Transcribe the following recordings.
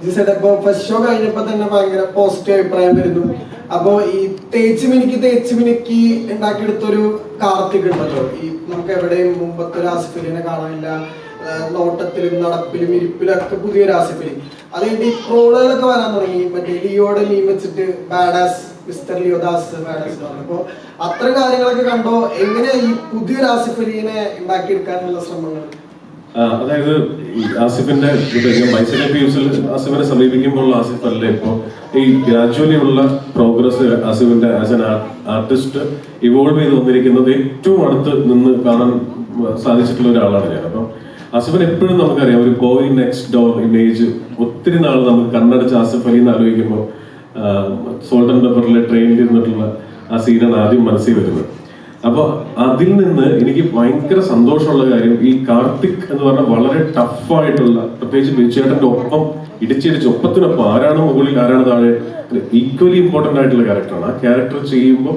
ജിസേട്ടാ ഇപ്പൊ first show കഴിഞ്ഞപ്പോ തന്നെ ഭയങ്കര പോസിറ്റീവ് അഭിപ്രായം വരുന്നു. അപ്പൊ ഈ തേച്ച് മിനുക്കി ഉണ്ടാക്കിയെടുത്തൊരു കാർത്തിക് ഉണ്ടല്ലോ, ഈ നമുക്ക് എവിടെയും മുമ്പത്തെ ഒരു ആസിഫ് അലിനെ കാണാനില്ല, നോട്ടത്തിലും നടപ്പിലും ഇരിപ്പിലും ഒക്കെ പുതിയൊരു ആസിഫ് അലി. അത് കഴിഞ്ഞ് ഈ ട്രോളുകളൊക്കെ വരാൻ തുടങ്ങി, മറ്റേ ലിയോടെ മീൻ വെച്ചിട്ട് ബാഡാസ് മിസ്റ്റർ ലിയോദാസ് ബാഡാസ്. അപ്പൊ അത്ര കാര്യങ്ങളൊക്കെ കണ്ടോ, എങ്ങനെയാ ഈ പുതിയൊരു ആസിഫ് അലിനെ ഉണ്ടാക്കിയെടുക്കാനുള്ള ശ്രമങ്ങൾ? അതായത് ആസിഫിന്റെ ആസിഫിനെ സമീപിക്കുമ്പോൾ ആസിഫ് അല്ല ഇപ്പോ ഈ ഗ്രാജുവലി ഉള്ള പ്രോഗ്രസ് ആസിഫിന്റെ ആസ് എൻ ആർട്ടിസ്റ്റ് ഇവോൾവ് ചെയ്ത് വന്നിരിക്കുന്നത് ഏറ്റവും അടുത്ത് നിന്ന് കാണാൻ സാധിച്ചിട്ടുള്ള ഒരാളാണ് ഞാൻ. അപ്പം ആസിഫിന് എപ്പോഴും നമുക്കറിയാം ഒരു ബോയ് നെക്സ്റ്റ് ഡോർ ഇമേജ് ഒത്തിരി നാൾ നമുക്ക് കണ്ണടച്ച് ആസിഫ് അലി എന്ന് ആലോചിക്കുമ്പോൾ സോൾട്ട് ആൻഡ് പെപ്പറിലെ ട്രെയിനിൽ ഇരുന്നിട്ടുള്ള ആ സീനാണ് ആദ്യം മനസ്സിൽ വരുന്നത്. അപ്പൊ അതിൽ നിന്ന് എനിക്ക് ഭയങ്കര സന്തോഷമുള്ള കാര്യം ഈ കാർത്തിക് എന്ന് പറഞ്ഞാൽ വളരെ ടഫായിട്ടുള്ള, പ്രത്യേകിച്ച് ബിജുചേട്ടന്റെ ഒപ്പം ഇടിച്ചിടിച്ച് ഒപ്പത്തിനൊപ്പം ആരാണ് മുകളിൽ ആരാണ് താഴെ ഈക്വലി ഇമ്പോർട്ടന്റ് ആയിട്ടുള്ള ക്യാരക്ടറാണ്. ആ ക്യാരക്ടർ ചെയ്യുമ്പോൾ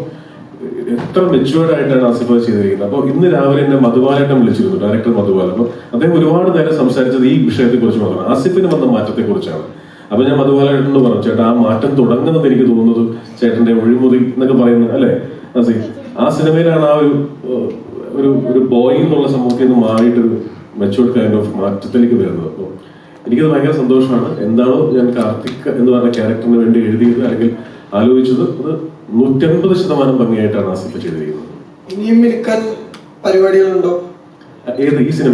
എത്ര മെച്ചുവേർഡ് ആയിട്ടാണ് ആസിഫ് ചെയ്തിരിക്കുന്നത്. അപ്പൊ ഇന്ന് രാവിലെ എന്നെ മധുബാലേട്ടൻ വിളിച്ചിരുന്നു, ഡയറക്ടർ മധുബാല. അപ്പൊ അദ്ദേഹം ഒരുപാട് നേരം സംസാരിച്ചത് ഈ വിഷയത്തെ കുറിച്ച് മാത്രമാണ്, ആസിഫിന് വന്ന മാറ്റത്തെ കുറിച്ചാണ്. അപ്പൊ ഞാൻ മധുബാലേട്ടനോട് പറഞ്ഞു, ചേട്ടാ ആ മാറ്റം തുടങ്ങുന്നത് എനിക്ക് തോന്നുന്നത് ചേട്ടന്റെ ഒഴിമുറി എന്നൊക്കെ പറയുന്നത് അല്ലെ ആസിഫ്, ആ സിനിമയിലാണ് ആ ഒരു ബോയ് എന്നുള്ള സമൂഹത്തിൽ നിന്ന് മാറിയിട്ടൊരു മെച്ചുവേർഡ് കൈൻഡ് ഓഫ് മാറ്റത്തിലേക്ക് വരുന്നത്. അപ്പോൾ എനിക്കത് ഭയങ്കര സന്തോഷമാണ്. എന്താണോ ഞാൻ കാർത്തിക് എന്ന് പറഞ്ഞ ക്യാരക്ടറിന് വേണ്ടി എഴുതിയത് അല്ലെങ്കിൽ ആലോചിച്ചത്, അത് 150% ഭംഗിയായിട്ടാണ് ആസിഫ് ചെയ്തിരിക്കുന്നത്. ഇനിയും മിനുക്കൽ പരിപാടികളുണ്ടോ? ഏത് ഈ സിനിമ?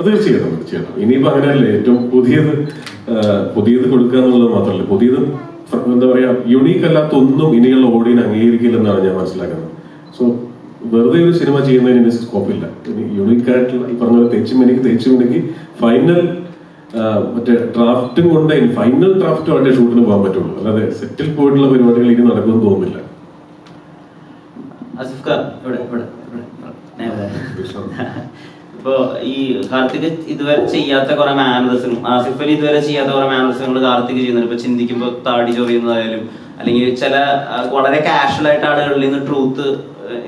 തീർച്ചയായിട്ടും ഇനിയിപ്പോ അങ്ങനെയല്ലേ, ഏറ്റവും പുതിയത് കൊടുക്കുക എന്നുള്ളത് മാത്രമല്ല, പുതിയത് എന്താ പറയാ യുണീക്ക് അല്ലാത്ത ഒന്നും ഇനിയുള്ള ഓഡിയൻ അംഗീകരിക്കില്ലെന്നാണ് ഞാൻ മനസ്സിലാക്കുന്നത്. സോ വെറുതെ ഒരു സിനിമ ചെയ്യുന്നതിന് ഇനി സ്കോപ്പില്ല. യുണീക്ക് ആയിട്ടുള്ള ഈ പറഞ്ഞ പോലെ തേച്ചു മിനുക്കി ഫൈനൽ മറ്റേ ഡ്രാഫ്റ്റും കൊണ്ട് ഫൈനൽ ഡ്രാഫ്റ്റുമായിട്ട് ഷൂട്ടിന് പോകാൻ പറ്റുള്ളൂ, അല്ലാതെ സെറ്റിൽ പോയിട്ടുള്ള പരിപാടികൾ ഇനി നടക്കുമെന്ന് തോന്നുന്നില്ല. ഇപ്പൊ ഈ കാർത്തിക് ഇതുവരെ ചെയ്യാത്ത കുറെ മാനറിസം, ആസിഫ് അലി ഇതുവരെ ചെയ്യാത്ത കുറെ മാനറിസങ്ങൾ കാർത്തിക് ചെയ്യുന്നുണ്ട്. ഇപ്പൊ ചിന്തിക്കുമ്പോ താടി ചൊറിയുന്നതായാലും അല്ലെങ്കിൽ ചില വളരെ കാഷ്വൽ ആയിട്ട് ആളുകളിൽ നിന്ന് ട്രൂത്ത്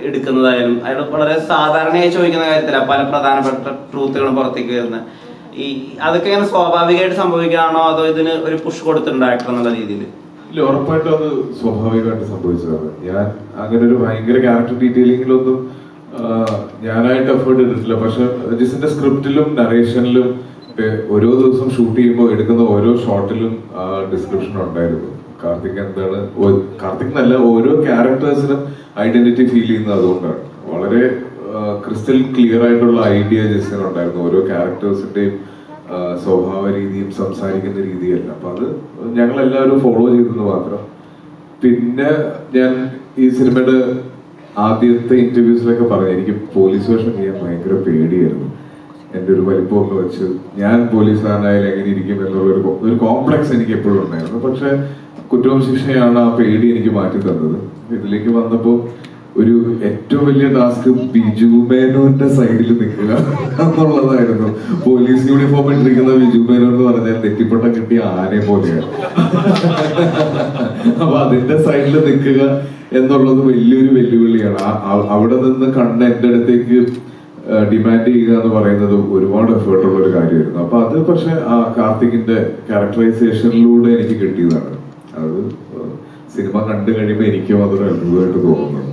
എടുക്കുന്നതായാലും അയാൾ വളരെ സാധാരണയായി ചോദിക്കുന്ന കാര്യത്തില പല പ്രധാനപ്പെട്ട ട്രൂത്തുകളും പുറത്തേക്ക് വരുന്നത്. ഈ അതൊക്കെ ഇങ്ങനെ സ്വാഭാവികമായിട്ട് സംഭവിക്കുകയാണോ അതോ ഇതിന് ഒരു പുഷ് കൊടുത്തിട്ടുണ്ട് ആക്ടർ എന്നുള്ള രീതിയിൽ? ഇല്ല, ഉറപ്പായിട്ടും അത് സ്വാഭാവികമായിട്ട് സംഭവിച്ചതാണ്. ഞാൻ അങ്ങനെ ഒരു ഭയങ്കര ക്യാരക്ടർ ഡീറ്റെയിലിങ്ങിലൊന്നും ഞാനായിട്ട് എഫേർട്ട് എടുത്തിട്ടില്ല. പക്ഷെ ജിസിന്റെ സ്ക്രിപ്റ്റിലും നറേഷനിലും ഓരോ ദിവസം ഷൂട്ട് ചെയ്യുമ്പോൾ എടുക്കുന്ന ഓരോ ഷോട്ടിലും ഡിസ്ക്രിപ്ഷൻ ഉണ്ടായിരുന്നു. കാർത്തിക് എന്താണ്, കാർത്തിക് എന്നല്ല ഓരോ ക്യാരക്ടേഴ്സിനും ഐഡന്റിറ്റി ഫീൽ ചെയ്യുന്നത് അതുകൊണ്ടാണ്. വളരെ ക്രിസ്റ്റൽ ക്ലിയർ ആയിട്ടുള്ള ഐഡിയ ജിസിനുണ്ടായിരുന്നു, ഓരോ ക്യാരക്ടേഴ്സിന്റെയും സ്വഭാവ രീതിയും സംസാരിക്കുന്ന രീതിയെല്ലാം. അപ്പൊ അത് ഞങ്ങളെല്ലാവരും ഫോളോ ചെയ്തെന്ന് മാത്രം. പിന്നെ ഞാൻ ഈ സിനിമയുടെ ആദ്യത്തെ ഇന്റർവ്യൂസിലൊക്കെ പറഞ്ഞു, എനിക്ക് പോലീസ് വേഷം ചെയ്യാൻ ഭയങ്കര പേടിയായിരുന്നു. എൻ്റെ ഒരു വലിപ്പമൊക്കെ വെച്ച് ഞാൻ പോലീസുകാരനായാലും എങ്ങനെ ഇരിക്കും എന്നുള്ള ഒരു കോംപ്ലക്സ് എനിക്ക് എപ്പോഴും ഉണ്ടായിരുന്നു. പക്ഷെ കുറ്റവും ശിക്ഷയാണ് ആ പേടി എനിക്ക് മാറ്റി തന്നത്. ഇതിലേക്ക് വന്നപ്പോൾ ഒരു ഏറ്റവും വലിയ ടാസ്ക് ബിജു മേനോന്റെ സൈഡിൽ നിൽക്കുക എന്നുള്ളതായിരുന്നു. പോലീസ് യൂണിഫോം ഇട്ടിരിക്കുന്ന ബിജു മേനോ എന്ന് പറഞ്ഞാൽ നെറ്റിപ്പട്ടം കിട്ടിയ ആനയെ പോലെയാണ്. അപ്പൊ അതിന്റെ സൈഡിൽ നിൽക്കുക എന്നുള്ളത് വലിയൊരു വെല്ലുവിളിയാണ്. അവിടെ നിന്ന് കണ്ണ് എന്റെ അടുത്തേക്ക് ഡിമാൻഡ് ചെയ്യുക എന്ന് പറയുന്നത് ഒരുപാട് എഫേർട്ടുള്ള ഒരു കാര്യമായിരുന്നു. അപ്പൊ അത് പക്ഷെ ആ കാർത്തികിന്റെ ക്യാരക്ടറൈസേഷനിലൂടെ എനിക്ക് കിട്ടിയതാണ്. അത് സിനിമ കണ്ടു കഴിയുമ്പോൾ എനിക്കും അതൊരു അത്ഭുതമായിട്ട് തോന്നുന്നു.